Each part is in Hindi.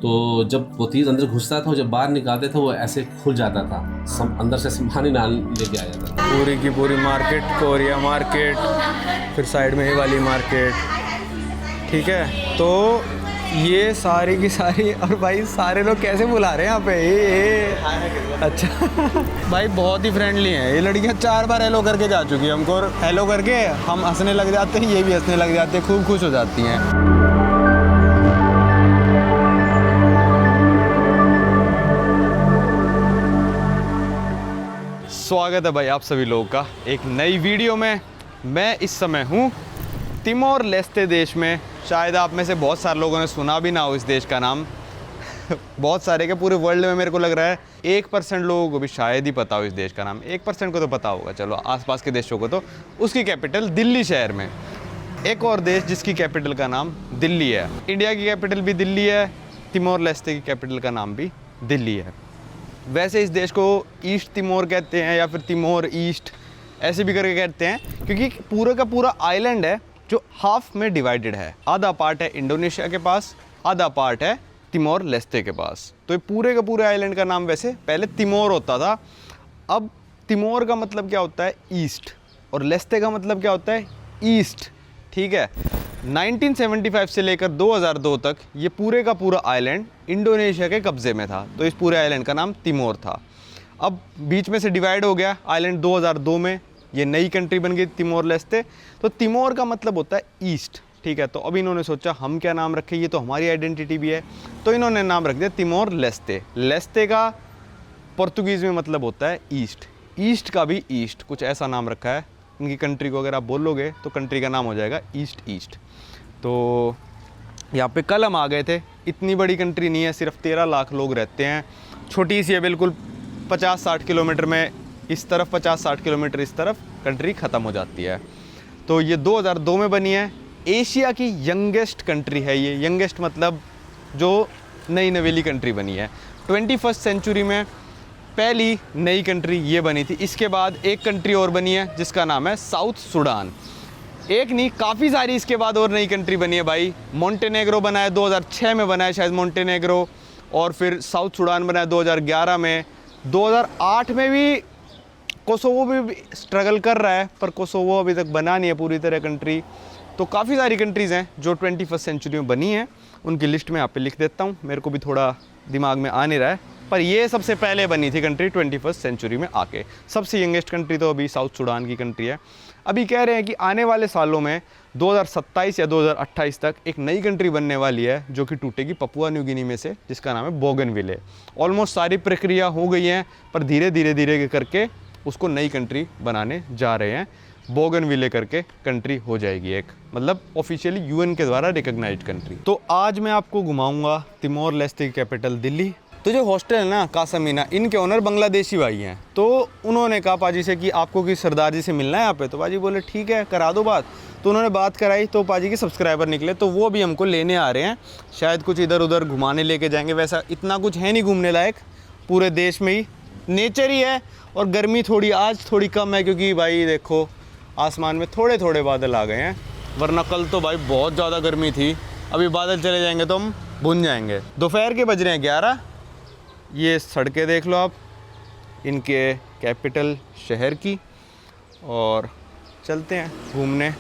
तो जब वो तीर अंदर घुसता था, जब बाहर निकालते थे वो ऐसे खुल जाता था, अंदर से पानी ना लेके आ जाता था। पूरी की पूरी मार्केट, कोरिया मार्केट, फिर साइड में ये वाली मार्केट, ठीक है। तो ये सारी की सारी, और भाई सारे लोग कैसे बुला रहे हैं यहाँ पे, ए। अच्छा भाई बहुत ही फ्रेंडली हैं ये लड़कियाँ। 4 बार हेलो करके जा चुकी है हमको, और हेलो करके हम हंसने लग जाते हैं, ये भी हंसने लग जाते हैं, खूब खुश हो जाती हैं। स्वागत है भाई आप सभी लोगों का एक नई वीडियो में। मैं इस समय हूँ तिमोर लेस्ते देश में। शायद आप में से बहुत सारे लोगों ने सुना भी ना हो इस देश का नाम। बहुत सारे के पूरे वर्ल्ड में मेरे को लग रहा है 1% लोगों को भी शायद ही पता हो इस देश का नाम। 1% को तो पता होगा, चलो आसपास के देशों को। तो उसकी कैपिटल दिल्ली शहर में एक और देश जिसकी कैपिटल का नाम दिल्ली है। इंडिया की कैपिटल भी दिल्ली है, तिमोर लेस्ते की कैपिटल का नाम भी दिल्ली है। वैसे इस देश को ईस्ट तिमोर कहते हैं या फिर तिमोर ईस्ट ऐसे भी करके कहते हैं, क्योंकि पूरा का पूरा आइलैंड है जो हाफ में डिवाइडेड है। आधा पार्ट है इंडोनेशिया के पास, आधा पार्ट है तिमोर लेस्ते के पास। तो ये पूरे का पूरे आइलैंड का नाम वैसे पहले तिमोर होता था। अब तिमोर का मतलब क्या होता है ईस्ट, और लेस्ते का मतलब क्या होता है ईस्ट, ठीक है। 1975 से लेकर 2002 तक ये पूरे का पूरा आइलैंड इंडोनेशिया के कब्ज़े में था। तो इस पूरे आइलैंड का नाम तिमोर था। अब बीच में से डिवाइड हो गया आइलैंड 2002 में, ये नई कंट्री बन गई तिमोर लेस्ते। तो तिमोर का मतलब होता है ईस्ट, ठीक है। तो अब इन्होंने सोचा हम क्या नाम रखें, ये तो हमारी आइडेंटिटी भी है। तो इन्होंने नाम रख दिया तिमोर लेस्ते। लेस्ते का पुर्तगीज़ में मतलब होता है ईस्ट, ईस्ट का भी ईस्ट, कुछ ऐसा नाम रखा है इनकी कंट्री को। अगर आप बोलोगे तो कंट्री का नाम हो जाएगा ईस्ट ईस्ट। तो यहाँ पे कल हम आ गए थे। इतनी बड़ी कंट्री नहीं है, सिर्फ 13 लाख लोग रहते हैं, छोटी सी है बिल्कुल। 50-60 किलोमीटर में इस तरफ, 50-60 किलोमीटर इस तरफ कंट्री ख़त्म हो जाती है। तो ये 2002 में बनी है। एशिया की यंगेस्ट कंट्री है ये। यंगेस्ट मतलब जो नई नवेली कंट्री बनी है। 21st सेंचुरी में पहली नई कंट्री ये बनी थी। इसके बाद एक कंट्री और बनी है जिसका नाम है साउथ सूडान। एक नहीं, काफ़ी सारी इसके बाद और नई कंट्री बनी है भाई। मोंटेनेग्रो बना है 2006 में, बना है शायद मोंटेनेग्रो। और फिर साउथ सूडान बना है 2011 में। 2008 में भी कोसोवो भी स्ट्रगल कर रहा है, पर कोसोवो अभी तक बना नहीं है पूरी तरह कंट्री। तो काफ़ी सारी कंट्रीज़ हैं जो 21st सेंचुरी में बनी हैं। उनकी लिस्ट में यहाँ पे लिख देता हूँ, मेरे को भी थोड़ा दिमाग में आ नहीं रहा है, पर ये सबसे पहले बनी थी कंट्री 21st सेंचुरी में आके। सबसे यंगेस्ट कंट्री तो अभी साउथ सूडान की कंट्री है। अभी कह रहे हैं कि आने वाले सालों में 2027 या 2028 तक एक नई कंट्री बनने वाली है जो कि टूटेगी पपुआ न्यू गिनी में से, जिसका नाम है बोगनविले। ऑलमोस्ट सारी प्रक्रिया हो गई हैं, पर धीरे धीरे करके उसको नई कंट्री बनाने जा रहे हैं। बोगनविले करके कंट्री हो जाएगी एक, मतलब ऑफिशियली यूएन के द्वारा रिकॉग्नाइज्ड कंट्री। तो आज मैं आपको घुमाऊंगा तिमोर लेस्ते की कैपिटल दिल्ली। तो जो हॉस्टल है ना कासा मीना, इनके ओनर बांग्लादेशी भाई हैं। तो उन्होंने कहा पाजी से कि आपको कि सरदार जी से मिलना है यहाँ पे। तो पाजी बोले ठीक है करा दो बात। तो उन्होंने बात कराई, तो पाजी के सब्सक्राइबर निकले, तो वो भी हमको लेने आ रहे हैं। शायद कुछ इधर उधर घुमाने लेके जाएंगे। वैसा इतना कुछ है नहीं घूमने लायक, पूरे देश में ही नेचर ही है। और गर्मी थोड़ी आज थोड़ी कम है, क्योंकि भाई देखो आसमान में थोड़े थोड़े बादल आ गए हैं, वरना कल तो भाई बहुत ज़्यादा गर्मी थी। अभी बादल चले जाएंगे तो हम भुन जाएंगे। दोपहर के बज रहे हैं 11। ये सड़कें देख लो आप इनके कैपिटल शहर की, और चलते हैं घूमने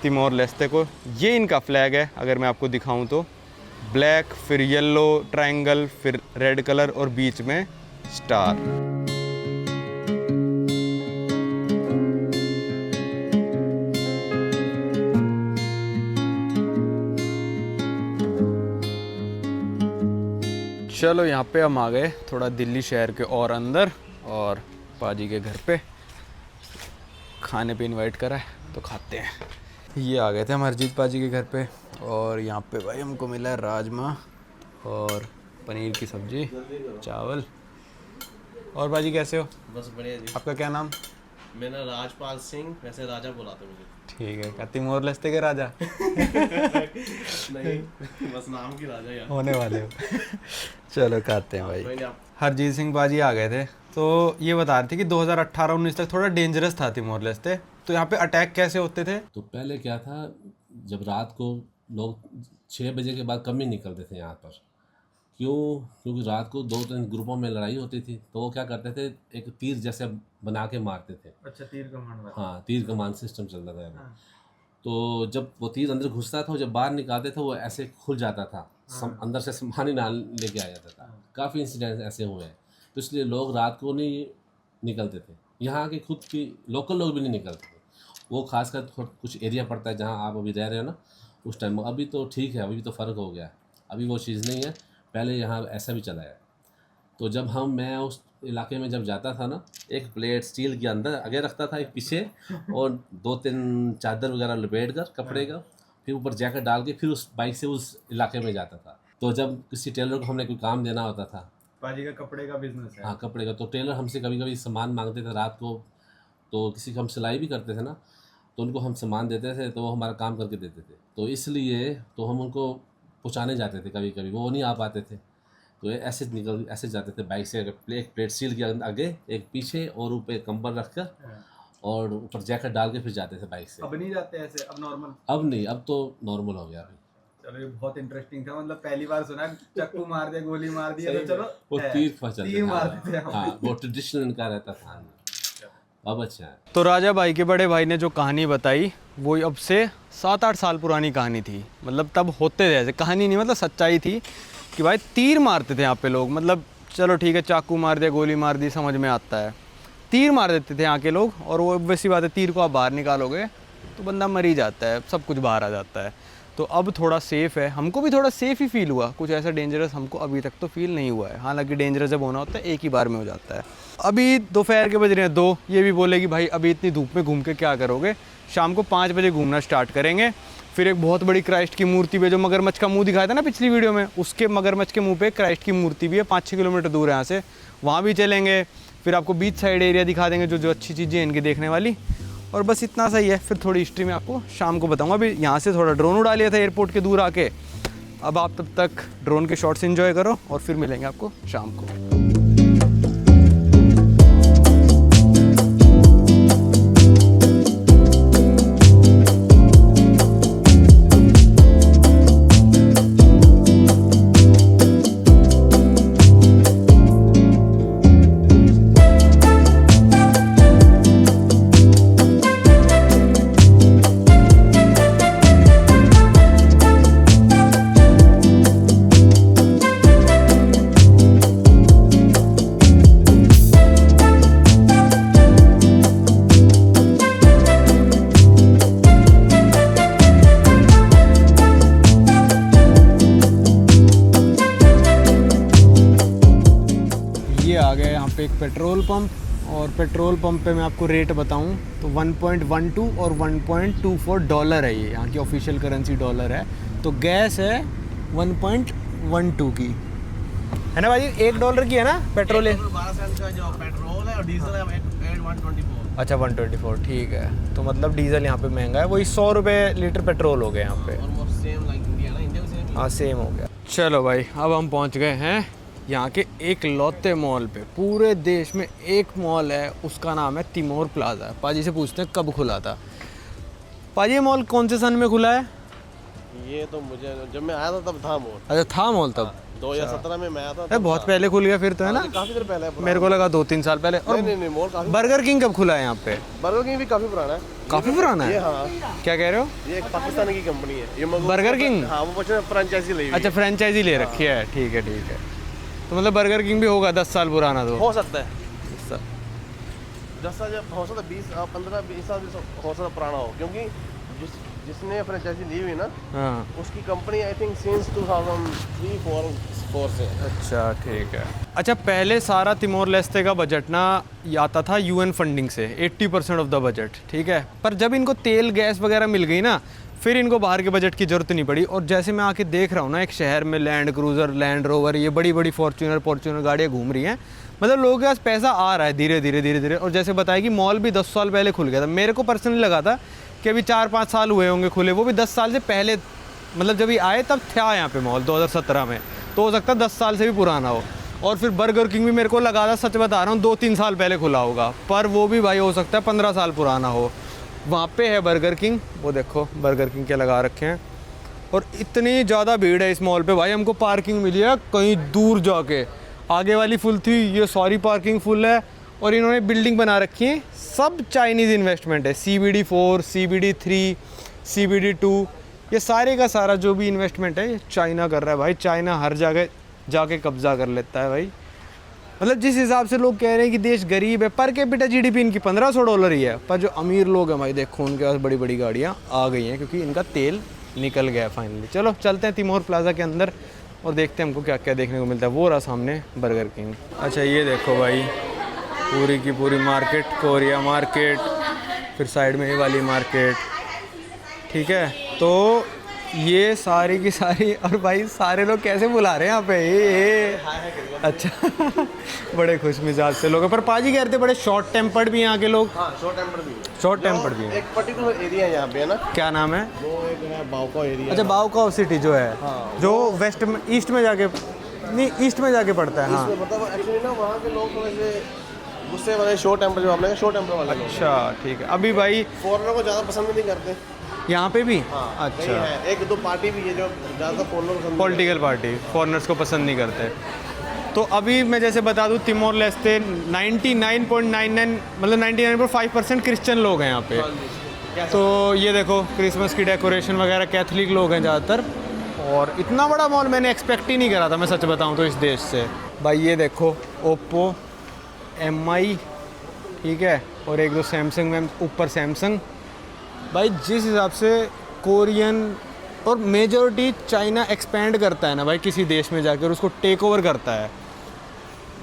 तिमोर लेस्ते को। ये इनका फ्लैग है, अगर मैं आपको दिखाऊं तो ब्लैक, फिर येलो ट्रायंगल, फिर रेड कलर और बीच में स्टार। चलो यहाँ पे हम आ गए थोड़ा दिल्ली शहर के और अंदर, और पाजी के घर पे खाने पे इनवाइट करा है तो खाते हैं। ये आ गए थे हम हरजीत पाजी के घर पे, और यहाँ पे भाई हमको मिला है राजमा और पनीर की सब्जी, चावल। और पाजी कैसे हो? बस बढ़िया जी। आपका क्या नाम? मेरा राजपाल सिंह, वैसे राजा बुलाते मुझे। ठीक है, क्या तिमोर लेस्ते के राजा? नहीं, बस नाम की राजा यार होने वाले हो। चलो खाते हैं भाई। हरजीत सिंह बाजी आ गए थे, तो ये बता रहे थे कि 2018-19 तक थोड़ा डेंजरस था तिमोर लेस्ते। तो यहाँ पे अटैक कैसे होते थे? तो पहले क्या था, जब रात को लोग 6 बजे के बाद कम ही निकलते थे यहाँ पर, क्यों? क्योंकि रात को 2-3 ग्रुपों में लड़ाई होती थी, तो वो क्या करते थे, एक तीर जैसे बना के मारते थे। अच्छा, तीर कमान वाला। हाँ, तीर कमान सिस्टम चलता था। हाँ। तो जब वो तीर अंदर घुसता था, जब बाहर निकालते थे वो ऐसे खुल जाता था, अंदर से सामान ना लेके आ जाता था। काफ़ी इंसिडेंट ऐसे हुए हैं, तो इसलिए लोग रात को नहीं निकलते थे। यहाँ के खुद की लोकल लोग भी नहीं निकलते थे। वो खासकर कुछ एरिया पड़ता है जहाँ आप अभी रह रहे हो ना, उस टाइम। अभी तो ठीक है, अभी तो फ़र्क हो गया, अभी वो चीज़ नहीं है। पहले यहाँ ऐसा भी चला है। तो जब मैं उस इलाके में जब जाता था ना, एक प्लेट स्टील के अंदर आगे रखता था, एक पीछे, और 2-3 चादर वगैरह लपेट कर कपड़े का, फिर ऊपर जैकेट डाल के फिर उस बाइक से उस इलाके में जाता था। तो जब किसी टेलर को हमने कोई काम देना होता था, पाजी का कपड़े का बिजनेस है। हाँ कपड़े का, तो टेलर हमसे कभी कभी सामान मांगते थे रात को, तो किसी को हम सिलाई भी करते थे ना, तो उनको हम सामान देते थे, तो वो हमारा काम करके देते थे। तो इसलिए तो हम उनको पहुँचाने जाते थे, कभी कभी वो नहीं आ पाते थे, तो ऐसे जाते थे बाइक से। एक प्लेट स्टील के आगे, एक पीछे, और ऊपर कंबल रख कर और ऊपर जैकेट डाल के फिर जाते थे बाइक से। अब नहीं जाते ऐसे, अब नॉर्मल? अब नहीं, अब तो नॉर्मल हो गया अभी। चलो, ये बहुत इंटरेस्टिंग था। मतलब पहली बार सुना चक्कू मार दिया, गोली मार दी, तो चलो वो तीर मारते थे। हाँ, वो ट्रेडिशनल इनका रहता था। अब अच्छा है। तो राजा भाई के बड़े भाई ने जो कहानी बताई वो अब से 7-8 साल पुरानी कहानी थी। मतलब तब होते थे ऐसे, कहानी नहीं मतलब सच्चाई थी कि भाई तीर मारते थे यहाँ पे लोग। मतलब चलो ठीक है, चाकू मार दिया, गोली मार दी, समझ में आता है। तीर मार देते थे यहाँ के लोग, और वो वैसी बात है, तीर को आप बाहर निकालोगे तो बंदा मर ही जाता है, सब कुछ बाहर आ जाता है। तो अब थोड़ा सेफ़ है, हमको भी थोड़ा सेफ़ ही फील हुआ। कुछ ऐसा डेंजरस हमको अभी तक तो फील नहीं हुआ है। हालांकि डेंजरस जब होना होता है एक ही बार में हो जाता है। अभी दोपहर के बज रहे हैं 2, ये भी बोले कि भाई अभी इतनी धूप में घूम के क्या करोगे, शाम को 5 बजे घूमना स्टार्ट करेंगे। फिर एक बहुत बड़ी क्राइस्ट की मूर्ति पे, जो मगरमच्छ का मुंह दिखाया था ना पिछली वीडियो में, उसके मगरमच्छ के मुंह पे क्राइस्ट की मूर्ति भी है, 5-6 किलोमीटर दूर है यहाँ से, वहाँ भी चलेंगे। फिर आपको बीच साइड एरिया दिखा देंगे, जो अच्छी चीज़ें हैं इनकी देखने वाली। और बस इतना सही है, फिर थोड़ी हिस्ट्री में आपको शाम को बताऊंगा। अभी यहाँ से थोड़ा ड्रोन उड़ा लिया था एयरपोर्ट के दूर आके। अब आप तब तक ड्रोन के शॉट्स एंजॉय करो, और फिर मिलेंगे आपको शाम को। एक पेट्रोल पंप, और पेट्रोल पंप पे मैं आपको रेट बताऊं तो 1.12 और 1.24 डॉलर है। ये यहाँ की ऑफिशियल करेंसी डॉलर है। तो गैस है 1.12 की, है ना भाई? $1 की है ना पेट्रोल? 12 सेंट का जो पेट्रोल है, और डीजल है 124। अच्छा 124, ठीक है। तो मतलब डीजल यहाँ पे महंगा है, वही 100 रुपये लीटर पेट्रोल हो गया यहाँ पे। सेम लाइक इंडिया ना, इंडिया में सेम। हाँ सेम हो गया। चलो भाई, अब हम पहुँच गए हैं यहाँ के एक लौते मॉल पे। पूरे देश में एक मॉल है, उसका नाम है तिमोर प्लाजा। पाजी से पूछते हैं कब खुला था। पाजी ये मॉल कौन से सन में खुला है? ये तो मुझे, जब मैं आया था तब था मॉल। अच्छा था मॉल तब? 2017 में मैं आया था। अरे बहुत पहले खुल गया फिर तो, है ना? काफी देर पहले। मेरे को लगा 2-3 साल पहले। और नहीं मॉल काफी। बर्गर किंग कब खुला है यहाँ पे? बर्गर किंग भी काफी पुराना है। काफी पुराना है? हाँ। क्या कह रहे हो? ये एक पाकिस्तानी की कंपनी है ये बर्गर किंग। हाँ, वो बच्चे फ्रेंचाइजी ली। अच्छा फ्रेंचाइजी ले रखी है, ठीक है ठीक है। तो मतलब बर्गर किंग भी होगा 10 साल पुराना? तो हो सकता है 10 साल, जब हो सकता है 15-20 साल हो सकता पुराना हो, क्योंकि जिसने फ्रेंचाइजी ली हुई ना, हाँ उसकी कंपनी आई थिंक सिंस 2003-4 से। अच्छा ठीक है। अच्छा पहले सारा तिमोर लेस्ते का बजट ना आता था यूएन फंडिंग से, 80% ऑफ द बजट, ठीक है। पर जब इनको तेल गैस वगैरह मिल गई ना, फिर इनको बाहर के बजट की ज़रूरत नहीं पड़ी। और जैसे मैं आके देख रहा हूँ ना, एक शहर में लैंड क्रूज़र, लैंड रोवर, ये बड़ी बड़ी फॉर्च्यूनर गाड़ियाँ घूम रही हैं। मतलब लोगों के पास पैसा आ रहा है धीरे धीरे। और जैसे बताया कि मॉल भी 10 साल पहले खुल गया था। मेरे को पर्सनली लगा था कि अभी 4-5 साल हुए होंगे खुले, वो भी 10 साल से पहले। मतलब जब ये आए तब था यहाँ पे मॉल 2017 में, तो हो सकता है 10 साल से भी पुराना हो। और फिर बर्गर किंग भी मेरे को लगा था, सच बता रहा हूँ, 2-3 साल पहले खुला होगा, पर वो भी भाई हो सकता है 15 साल पुराना हो। वहाँ पे है बर्गर किंग, वो देखो बर्गर किंग के लगा रखे हैं। और इतनी ज़्यादा भीड़ है इस मॉल पे भाई, हमको पार्किंग मिली है कहीं दूर जाके, आगे वाली फुल थी, ये सारी पार्किंग फुल है। और इन्होंने बिल्डिंग बना रखी है, सब चाइनीज़ इन्वेस्टमेंट है, CBD 4, CBD 3, CBD 2, ये सारे का सारा जो भी इन्वेस्टमेंट है ये चाइना कर रहा है भाई। चाइना हर जगह जाके कब्जा कर लेता है भाई। मतलब जिस हिसाब से लोग कह रहे हैं कि देश गरीब है, पर कैपिटा GDP इनकी $1500 ही है, पर जो अमीर लोग हैं भाई देखो उनके पास बड़ी बड़ी गाड़ियाँ आ गई हैं क्योंकि इनका तेल निकल गया है फाइनली। चलो चलते हैं तिमोर प्लाजा के अंदर और देखते हैं हमको क्या क्या देखने को मिलता है। वो रहा सामने बर्गर किंग। अच्छा ये देखो भाई पूरी की पूरी मार्केट, कोरिया मार्केट, फिर साइड में ये वाली मार्केट, ठीक है। तो ये सारी की सारी, और भाई सारे लोग कैसे बुला रहे हैं यहाँ पे, ये अच्छा बड़े खुश मिजाज से लोग हैं। पर पाजी कह रहे थे बड़े शॉर्ट टेम्पर्ड भी यहाँ के लोग। हाँ, शॉर्ट टेम्पर भी है। शॉर्ट टेम्पर्ड भी है। एक पर्टिकुलर एरिया है यहाँ पे, है ना, क्या नाम है वो एक है बाओकाओ एरिया। अच्छा बाओकाओ सिटी जो है, हाँ, जो वेस्ट में ईस्ट में जाके, नहीं ईस्ट में जाके पड़ता है। हाँ मतलब एक्चुअली ना वहाँ के लोग थोड़े से गुस्से वाले, शॉर्ट टेम्पर जो आपने शॉर्ट टेम्पर वाले लोग। अच्छा ठीक है। अभी भाई फॉरेनर को ज़्यादा पसंद नहीं करते यहाँ पे भी। हाँ, अच्छा है एक दो पार्टी भी है जो ज़्यादा फॉरेनर को पसंद पॉलिटिकल पार्टी फॉरेनर्स को पसंद नहीं करते। तो अभी मैं जैसे बता दूँ तिमोर लेस्ते 99.99 मतलब 99.5% क्रिश्चियन लोग हैं यहाँ पे। तो ये देखो क्रिसमस की डेकोरेशन वगैरह, कैथलिक लोग हैं ज़्यादातर। और इतना बड़ा मॉल मैंने एक्सपेक्ट ही नहीं करा था, मैं सच बताऊँ तो, इस देश से। भाई ये देखो ओप्पो, MI, ठीक है, और एक दो सैमसंग में ऊपर सैमसंग। भाई जिस हिसाब से कोरियन और मेजॉरिटी चाइना एक्सपेंड करता है ना भाई किसी देश में जाकर, उसको टेक ओवर करता है,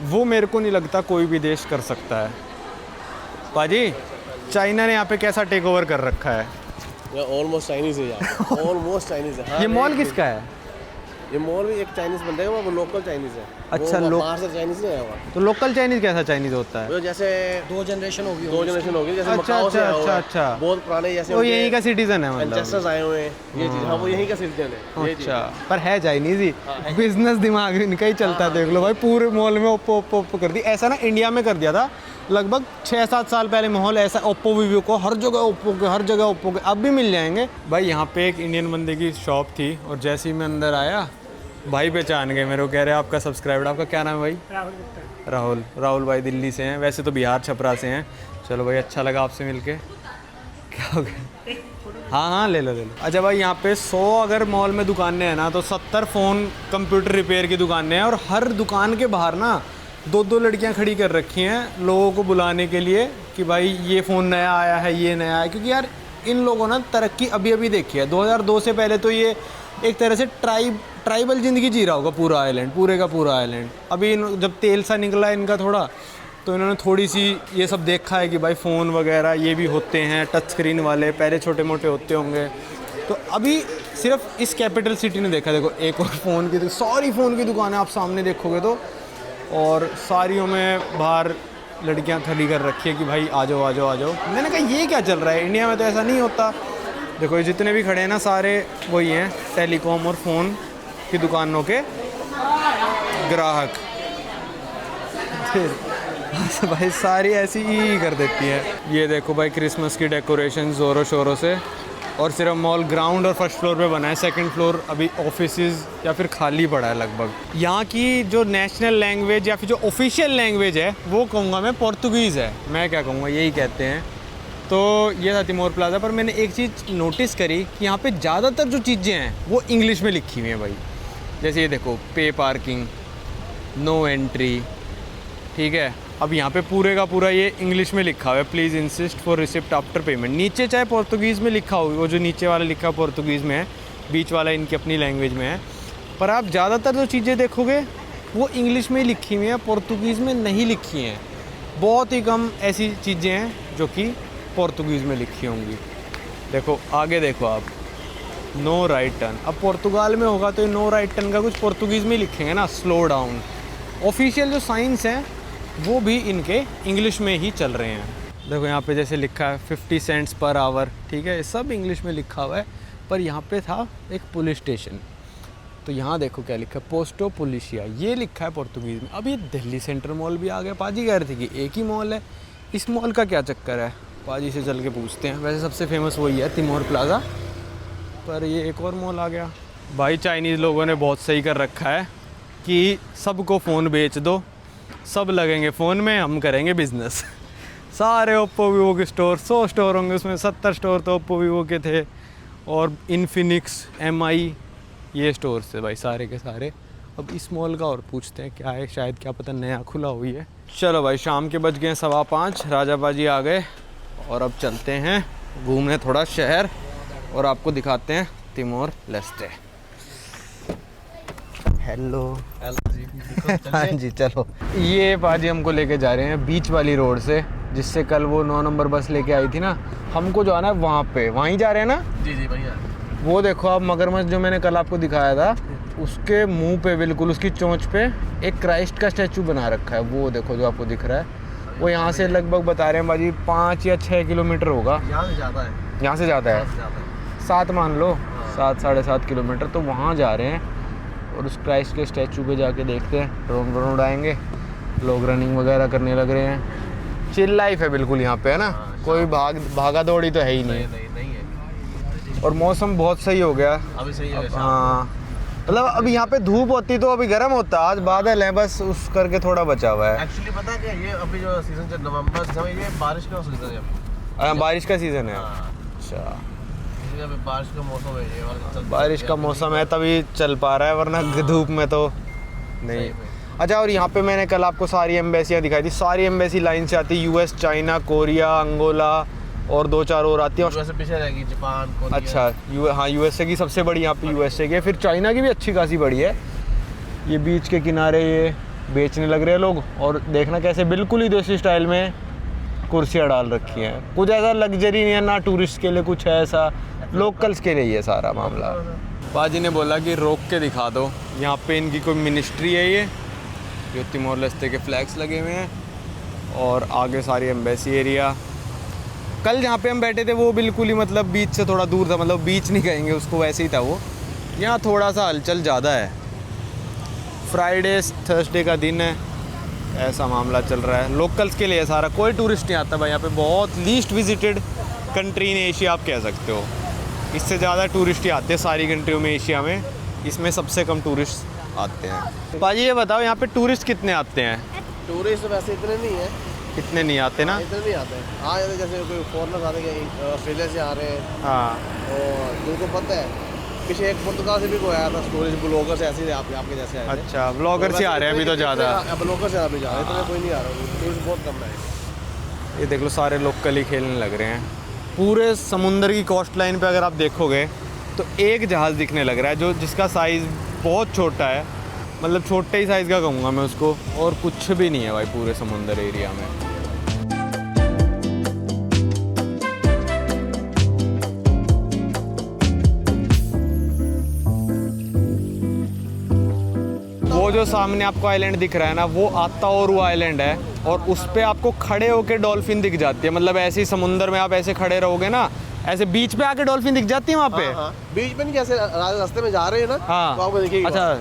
वो मेरे को नहीं लगता कोई भी देश कर सकता है। पाजी चाइना ने यहाँ पे कैसा टेक ओवर कर रखा है? ऑलमोस्ट चाइनीज़ है यहाँ, ऑलमोस्ट चाइनीज़ है। ये मॉल किसका है? ये मॉल भी एक चाइनीज़ बंदा है, वो लोकल चाइनीज़ है। अच्छा, वो बाहर से चाइनीज़ नहीं आया हुआ। तो लोकल चाइनीज़ कैसा चाइनीज़ होता है? वो जैसे दो जनरेशन होगी जैसे अच्छा, मकाओ से अच्छा, आया हुआ है। अच्छा। बहुत पुराने, जैसे वो यहीं का सिटीजन है मतलब। एंसेस्टर्स आए हुए हैं, ये चीज़। हाँ, वो यहीं का सिटीजन है ये चीज़। अच्छा, पर है चाइनीज़ ही, बिजनेस दिमाग इनका ही चलता है। देख लो भाई पूरे मॉल में ओप्पो ओप्पो ओप्पो कर दी। ऐसा ना इंडिया में कर दिया था लगभग 6-7 साल पहले माहौल ऐसा, ओप्पो वीवो को हर जगह ओप्पो के, हर जगह ओप्पो के। अब भी मिल जाएंगे भाई। यहाँ पे एक इंडियन बंदे की शॉप थी और जैसे ही मैं अंदर आया भाई पहचान गए मेरे को, कह रहे हैं आपका सब्सक्राइबर। आपका क्या नाम है भाई? राहुल भाई दिल्ली से हैं, वैसे तो बिहार छपरा से हैं। चलो भाई अच्छा लगा आपसे मिलके। क्या हो गया? हाँ ले लो। अच्छा भाई यहाँ पे 100 अगर मॉल में दुकानें हैं ना, तो 70 फ़ोन कंप्यूटर रिपेयर की दुकानें हैं। और हर दुकान के बाहर ना 2-2 लड़कियाँ खड़ी कर रखी हैं लोगों को बुलाने के लिए कि भाई ये फ़ोन नया आया है, ये नया है। क्योंकि यार इन लोगों ने तरक्की अभी अभी देखी है। 2002 से पहले तो ये एक तरह से ट्राइबल ज़िंदगी जी रहा होगा पूरा आइलैंड, पूरे का पूरा आइलैंड। अभी जब तेल सा निकला इनका थोड़ा, तो इन्होंने थोड़ी सी ये सब देखा है कि भाई फ़ोन वगैरह ये भी होते हैं टच स्क्रीन वाले, पहले छोटे मोटे होते होंगे। तो अभी सिर्फ इस कैपिटल सिटी ने देखा। देखो एक और फ़ोन की, सारी फ़ोन की दुकानें आप सामने देखोगे तो, और सारियों में बाहर लड़कियां खड़ी कर रखी है कि भाई आ जाओ आ जाओ आ जाओ। मैंने कहा ये क्या चल रहा है, इंडिया में तो ऐसा नहीं होता। देखो ये जितने भी खड़े हैं ना सारे वही हैं टेलीकॉम और फ़ोन की दुकानों के ग्राहक। फिर भाई सारी ऐसी ही कर देती है। ये देखो भाई क्रिसमस की डेकोरेशन ज़ोरों शोरों से। और सिर्फ मॉल ग्राउंड और फर्स्ट फ्लोर पे बना है, सेकंड फ्लोर अभी ऑफिसेज या फिर खाली पड़ा है लगभग। यहाँ की जो नेशनल लैंग्वेज या फिर जो ऑफिशियल लैंग्वेज है वो कहूँगा मैं पोर्तुगीज़ है। मैं क्या कहूँगा, यही कहते हैं। तो ये था तिमोर प्लाजा। पर मैंने एक चीज़ नोटिस करी कि यहाँ पे ज़्यादातर जो चीज़ें हैं वो इंग्लिश में लिखी हुई हैं भाई। जैसे ये देखो पे पार्किंग, नो एंट्री, ठीक है। अब यहाँ पे पूरे का पूरा ये इंग्लिश में लिखा हुआ है, please insist for receipt after payment. नीचे चाहे पोर्तुगीज़ में लिखा हो, वो जो नीचे वाला लिखा पोर्तुगीज़ में है, बीच वाला इनकी अपनी लैंग्वेज में है। पर आप ज़्यादातर जो चीज़ें देखोगे वो इंग्लिश में ही लिखी हुई हैं, पोर्तुगीज़ में नहीं लिखी हैं। बहुत ही कम ऐसी चीज़ें हैं जो कि पोर्तुगीज़ में लिखी होंगी। देखो आगे देखो आप, नो राइट टर्न। अब पुर्तगाल में होगा तो नो राइट टर्न का कुछ पोर्तुगीज़ में लिखेंगे ना, स्लो डाउन। ऑफिशियल जो साइंस हैं वो भी इनके इंग्लिश में ही चल रहे हैं। देखो यहाँ पे जैसे लिखा है 50 सेंट्स पर आवर, ठीक है, ये सब इंग्लिश में लिखा हुआ है। पर यहाँ पे था एक पुलिस स्टेशन, तो यहाँ देखो क्या लिखा है, पोस्टो पुलिसिया, ये लिखा है पोर्तुगीज़ में। अब ये दिल्ली सेंट्रल मॉल भी आ गया। पाजी कह रहे थे कि एक ही मॉल है, इस मॉल का क्या चक्कर है? पाजी से चल के पूछते हैं। वैसे सबसे फेमस वही है तिमोर प्लाजा, पर ये एक और मॉल आ गया। भाई चाइनीज़ लोगों ने बहुत सही कर रखा है कि सबको फ़ोन बेच दो, सब लगेंगे फ़ोन में, हम करेंगे बिज़नेस। सारे ओप्पो वीवो के स्टोर, 100 स्टोर होंगे, उसमें 70 स्टोर तो ओप्पो वीवो के थे, और इन्फिनिक्स, MI, ये स्टोर थे भाई सारे के सारे। अब इस मॉल का और पूछते हैं क्या है, शायद क्या पता नया खुला हुई है। चलो भाई, शाम के बज गए 5:15, राजा बाजी आ गए और अब चलते हैं घूमने थोड़ा शहर और आपको दिखाते हैं तिमोर लेस्टे। हेलो हाँ जी चलो। ये बाजी हमको लेके जा रहे हैं बीच वाली रोड से, जिससे कल वो 9 नंबर बस लेके आई थी ना, हमको जाना है वहाँ पे, वहीं जा रहे हैं ना। जी जी भैया। वो देखो आप, मगरमच्छ जो मैंने कल आपको दिखाया था, उसके मुंह पे बिल्कुल उसकी चोंच पे एक क्राइस्ट का स्टैचू बना रखा है। वो देखो जो आपको दिख रहा है, वो यहाँ से लगभग बता रहे हैं बाजी 5 या 6 किलोमीटर होगा। यहाँ से ज़्यादा है, यहाँ से ज़्यादा है, 7 मान लो, 7 साढ़े 7 किलोमीटर। तो वहाँ जा रहे हैं और उस क्राइस्ट के स्टैचू पे जाके देखते हैं। ड्रोन उड़ाएंगे, लोग रनिंग वगैरह करने लग रहे हैं। चिल लाइफ है बिल्कुल यहाँ पे, है ना, कोई भागा दौड़ी तो है ही नहीं। नहीं है। और मौसम बहुत सही हो गया अभी सही है। हाँ, मतलब अभी यहाँ पे धूप होती तो अभी गर्म होता, आज बादल है बस, उस करके थोड़ा बचा हुआ है। एक्चुअली पता है क्या, ये अभी जो सीजन चल नवंबर दिसंबर, ये बारिश का सीजन है अभी। बारिश का सीज़न है। हाँ। अच्छा, इसलिए अभी बारिश का मौसम है ये, और बारिश का मौसम है तभी चल पा रहा है, वरना धूप में तो नहीं। अच्छा, और यहाँ पे मैंने कल आपको सारी एम्बेसियाँ दिखाई थी, सारी एम्बेसी लाइन से आती है, US, चाइना, कोरिया, अंगोला और 2-4 और आती है। वैसे पीछे रहेगी जापान, कोरिया। अच्छा, हाँ, USA की सबसे बड़ी यहाँ पे USA की है, फिर चाइना की भी अच्छी खासी बड़ी है। ये बीच के किनारे ये बेचने लग रहे हैं लोग, और देखना कैसे बिल्कुल ही देसी स्टाइल में कुर्सियाँ डाल रखी हैं। कुछ ऐसा लग्जरी नहीं है ना, टूरिस्ट के लिए कुछ है ऐसा, लोकल्स के लिए ये सारा मामला। बाजी ने बोला कि रोक के दिखा दो, यहाँ पे इनकी कोई मिनिस्ट्री है ये, जो तिमोर लेस्टे के फ्लैग्स लगे हुए हैं, और आगे सारी एम्बेसी एरिया। कल जहाँ पे हम बैठे थे वो बिल्कुल ही मतलब बीच से थोड़ा दूर था, मतलब बीच नहीं कहेंगे उसको, वैसे ही था वो। यहाँ थोड़ा सा हलचल ज़्यादा है, फ्राइडे थर्सडे का दिन है, ऐसा मामला चल रहा है। लोकल्स के लिए सारा, कोई टूरिस्ट नहीं आता भाई यहाँ पे, बहुत least visited country in Asia आप कह सकते हो। इससे ज़्यादा टूरिस्ट ही आते हैं सारी कंट्रियों में एशिया में, इसमें सबसे कम टूरिस्ट आते हैं। भाजी ये बताओ यहाँ पे टूरिस्ट कितने आते हैं? टूरिस्ट वैसे इतने नहीं है, इतने नहीं आते ना? इतने नहीं आते हैं। हाँ, जैसे कोई फॉरनर्स आते हैं, ऑस्ट्रेलिया से आ रहे हैं। हाँ, और जिनको पता है, पीछे एक पुर्तगाल से भी कोई आया था, टूरिस्ट ब्लॉगर से ऐसे ही आपके जैसे आए थे। अच्छा, ब्लॉगर से आ रहे हैं अभी तो ज़्यादा। ब्लॉगर से अभी जा रहे हैं, इतने कोई नहीं आ रहा, टूरिस्ट बहुत कम है। ये देख लो, सारे लोकल ही खेलने लग रहे हैं। पूरे समुंदर की कोस्ट लाइन पे अगर आप देखोगे तो एक जहाज़ दिखने लग रहा है, जो जिसका साइज़ बहुत छोटा है, मतलब छोटे ही साइज़ का कहूँगा मैं उसको, और कुछ भी नहीं है भाई पूरे समुंदर एरिया में। वो जो सामने आपको आइलैंड दिख रहा है ना, वो आताओरू आइलैंड है, और उस पे आपको खड़े होके डॉल्फिन दिख जाती है। मतलब ऐसे ही समुंदर में आप ऐसे खड़े रहोगे ना, ऐसे बीच पे आके डॉल्फिन दिख जाती है वहाँ पे। हाँ, बीच में नहीं, जैसे रास्ते में जा रहे हैं ना, हाँ, तो आपको दिखेगी। अच्छा,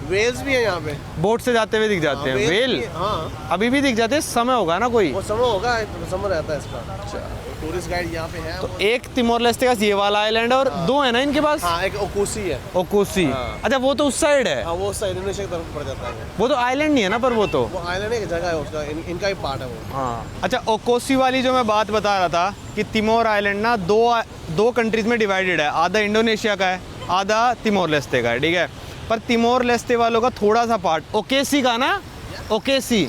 वेल्स भी है यहाँ पे, बोट से जाते हुए दिख जाते हैं वेल। हाँ, अभी भी दिख जाते हैं, समय होगा ना कोई। वो समय होगा, समय रहता है इसका। अच्छा, टूरिस्ट गाइड यहाँ पे है। तो एक तिमोर लेस्टे का ये वाला आइलैंड है, और दो है ना इनके पास। हाँ, एक ओकुसी है। ओकुसी, अच्छा, वो तो उस साइड है। हाँ, वो साइड इंडोनेशिया की तरफ पड़ जाता है। वो तो आइलैंड नहीं है ना, पर वो तो वो आइलैंड एक जगह है उसका, इनका ही पार्ट है वो। हाँ, अच्छा, ओकोसी वाली जो मैं बात बता रहा था कि तिमोर आइलैंड ना दो कंट्रीज में डिवाइडेड है, आधा इंडोनेशिया का है, आधा तिमोर लेस्टे का है, ठीक है। पर तिमोर लेस्टे वालों का थोड़ा सा पार्ट ओकेसी का ना, ओकुसी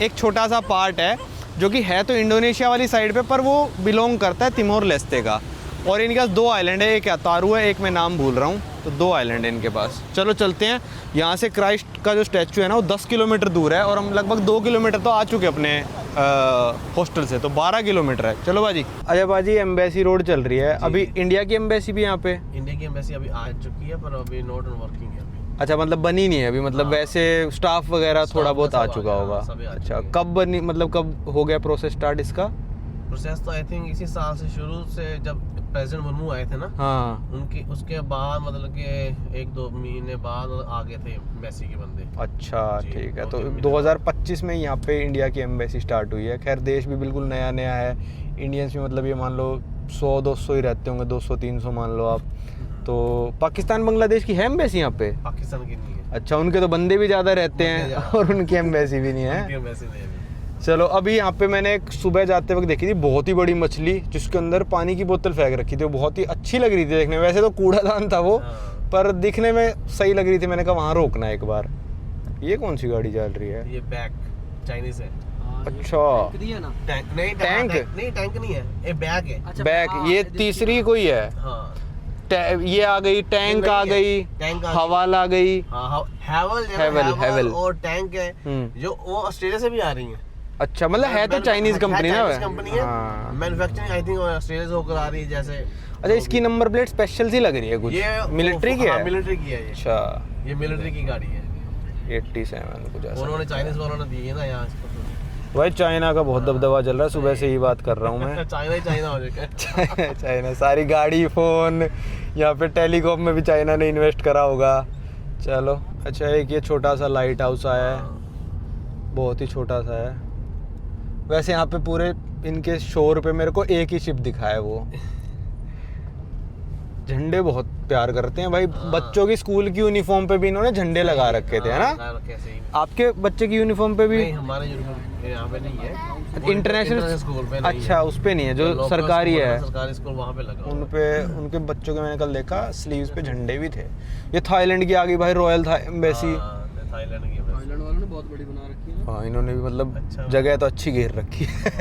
एक छोटा सा पार्ट है, जो कि है तो इंडोनेशिया वाली साइड पे, पर वो बिलोंग करता है तिमोर लेस्टे का। और इनके पास 2 आइलैंड है, एक तारू है, एक मैं नाम भूल रहा हूँ, तो 2 आइलैंड है इनके पास। चलो चलते हैं। यहाँ से क्राइस्ट का जो स्टैचू है ना, वो 10 किलोमीटर दूर है, और हम लगभग 2 किलोमीटर तो आ चुके अपने हॉस्टल से, तो 12 किलोमीटर है। चलो बाजी। अच्छा बाजी, एम्बेसी रोड चल रही है अभी, इंडिया की एम्बेसी भी यहाँ पे? इंडिया की एम्बेसी अभी आ चुकी है, पर अभी नॉट वर्किंग है अभी। अच्छा, मतलब बनी नहीं है अभी, मतलब वैसे स्टाफ वगैरह थोड़ा बहुत आ चुका होगा। अच्छा, कब बनी, मतलब कब हो गया प्रोसेस स्टार्ट इसका? प्रोसेस तो आई थिंक इसी साल से शुरू से, जब प्रेसिडेंट मुर्मू आए थे ना, हाँ, उनकी उसके बाद मतलब कि 1-2 महीने बाद आ गए थे एम्बेसी के बंदे। अच्छा, ठीक है। तो 2025 में यहाँ पे इंडिया की एम्बेसी स्टार्ट हुई है। खैर, देश भी बिल्कुल नया नया है, इंडियंस भी मतलब ये मान लो 100-200 ही रहते होंगे, 200-300 मान लो आप। तो पाकिस्तान बांग्लादेश की है एम्बेसी यहाँ पे? पाकिस्तान की नहीं है, अच्छा, उनके तो बंदे भी ज़्यादा रहते हैं और उनकी एम्बेसी भी नहीं है। वैसे नहीं है। चलो, अभी यहाँ पे मैंने एक सुबह जाते वक्त देखी थी बहुत ही बड़ी मछली, जिसके अंदर पानी की बोतल फेंक रखी थी। वो बहुत ही अच्छी लग रही थी देखने में, वैसे तो कूड़ादान था वो, पर दिखने में सही लग रही थी। मैंने कहा वहाँ रोकना है एक बार। ये कौन सी गाड़ी चल रही है? ये बैग चाइनीज है। अच्छा, टैंक नहीं, टैंक? नहीं, टैंक नहीं है, ये बैग है। बैग, ये तीसरी कोई है। हाँ, ये आ गई, टैंक आ गई, टैंक हवाल आ गई। हैवल और टैंक है जो वो ऑस्ट्रेलिया से भी आ रही है। अच्छा, मतलब है तो चाइनीज कंपनी ना? कंपनी है, मैन्युफैक्चरिंग आई थिंक ऑस्ट्रेलिया से होकर आ रही है जैसे। अच्छा, इसकी नंबर प्लेट स्पेशल सी लग रही है कुछ, ये मिलिट्री की है? मिलिट्री की है ये। अच्छा, ये मिलिट्री की गाड़ी है। 87 कुछ ऐसा। उन्होंने चाइनीज वालों ने दी है ना यहाँ। भाई चाइना का बहुत दबदबा चल रहा है, सुबह से ही बात कर रहा हूँ मैं। चाइना ही चाइना हो जाएगा। चाइना, सारी गाड़ी, फ़ोन, यहाँ पे टेलीकॉम में भी चाइना ने इन्वेस्ट करा होगा। चलो, अच्छा, एक ये छोटा सा लाइट हाउस आया है, बहुत ही छोटा सा है। वैसे यहाँ पे पूरे इनके शोर पे मेरे को एक ही शिप दिखा है, वो झंडे बहुत प्यार करते हैं भाई। बच्चों की स्कूल की यूनिफॉर्म पे भी इन्होंने झंडे लगा रखे थे, है ना? आपके बच्चे की यूनिफॉर्म पे भी? नहीं, हमारे यूनिफॉर्म यहाँ पे नहीं है। इंटरनेशनल स्कूल पे नहीं। अच्छा, उस पे नहीं है, जो सरकारी है। सरकारी स्कूल वहाँ पे लगा। उन पे उनके बच्चों के मैंने कल देखा स्लीव्स पे झंडे भी थे। ये थाईलैंड की आ गई भाई, रॉयल एम्बेसी। थाईलैंड की वालों ने बहुत बड़ी बना रखी है। हाँ, इन्होंने भी मतलब अच्छा। जगह तो अच्छी घेर रखी है।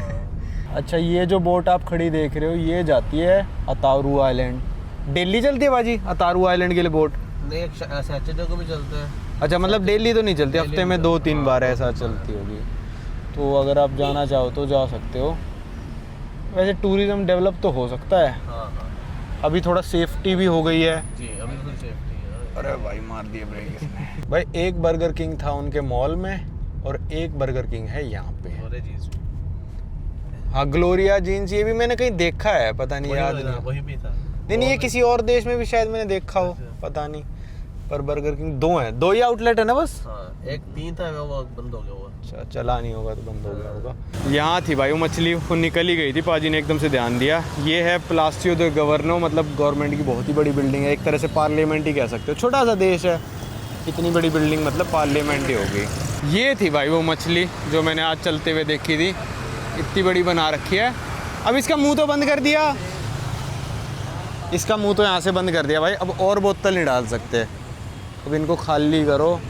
अच्छा, ये जो बोट आप खड़ी देख रहे हो, ये जाती है अतारू आइलैंड। डेली चलती है बाजी अतारू आइलैंड के लिए बोट? नहीं, सैटरडे को भी चलते हैं। अच्छा, मतलब डेली तो नहीं चलती, हफ्ते में 2-3 बार ऐसा चलती होगी। तो अगर आप जाना चाहो तो जा सकते हो। वैसे टूरिज्म डेवलप तो हो सकता है। हाँ। अभी थोड़ा सेफ्टी भी हो गई है। जी, अभी तो सेफ्टी है। अरे भाई, मार दिए ब्रेक इसने। भाई, एक बर्गर किंग था उनके मॉल में और एक बर्गर किंग है यहाँ पे। हाँ, ग्लोरिया जीन्स, ये भी मैंने कहीं देखा है, पता नहीं, याद नहीं। वही भी था। नहीं, ये किसी और देश में भी शायद मैंने देखा हो, पता नहीं। पर बर्गर किंग 2 हैं, 2 ही आउटलेट है ना बस? हाँ, एक 3 था, वो बंद हो गया हुआ। अच्छा, चला नहीं होगा तो बंद हो गया होगा। यहाँ थी भाई वो मछली, वो निकल ही गई थी, पाजी ने एकदम से ध्यान दिया। ये है पलासियो दे गवर्नो, मतलब गवर्नमेंट की बहुत ही बड़ी बिल्डिंग है, एक तरह से पार्लियामेंट ही कह सकते हो। छोटा सा देश है, इतनी बड़ी बिल्डिंग मतलब पार्लियामेंट ही होगी। ये थी भाई वो मछली जो मैंने आज चलते हुए देखी थी, इतनी बड़ी बना रखी है। अब इसका मुंह तो बंद कर दिया, इसका मुंह तो यहाँ से बंद कर दिया भाई। अब और बोतल नहीं डाल सकते, अब इनको खाली करो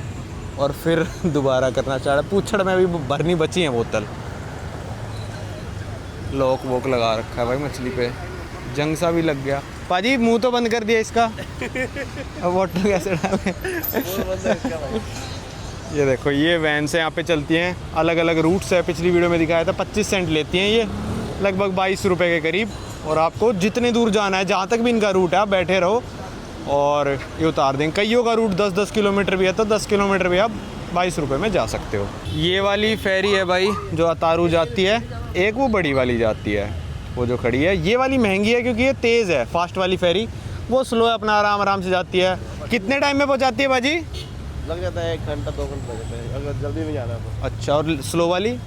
और फिर दोबारा करना चाह रहा। पूछड़ में अभी भरनी बची है बोतल। लॉक वॉक लगा रखा है भाई मछली पे, जंग सा भी लग गया। पाजी, मुंह तो बंद कर दिया इसका। अब वाटर कैसे डालें? ये देखो, ये वैन से यहाँ पे चलती हैं, अलग अलग रूट्स है। पिछली वीडियो में दिखाया था 25 सेंट लेती हैं ये, लगभग 22 रुपये के करीब। और आपको जितने दूर जाना है, जहाँ तक भी इनका रूट है, आप बैठे रहो और ये उतार देंगे। कईयों का रूट 10-10 किलोमीटर भी है, तो 10 किलोमीटर भी आप 22 रुपये में जा सकते हो। ये वाली फेरी है भाई जो अतारू जाती है, एक वो बड़ी वाली जाती है, वो जो खड़ी है। ये वाली महंगी है क्योंकि ये तेज़ है। फास्ट वाली फेरी वो स्लो है, अपना आराम आराम से जाती है। कितने टाइम में पहुँचाती है बाजी? लग जाता है 1 घंटा 2 घंटे लग जाते हैं, अगर जल्दी नहीं जाना है तो। अच्छा, और स्लो वाली?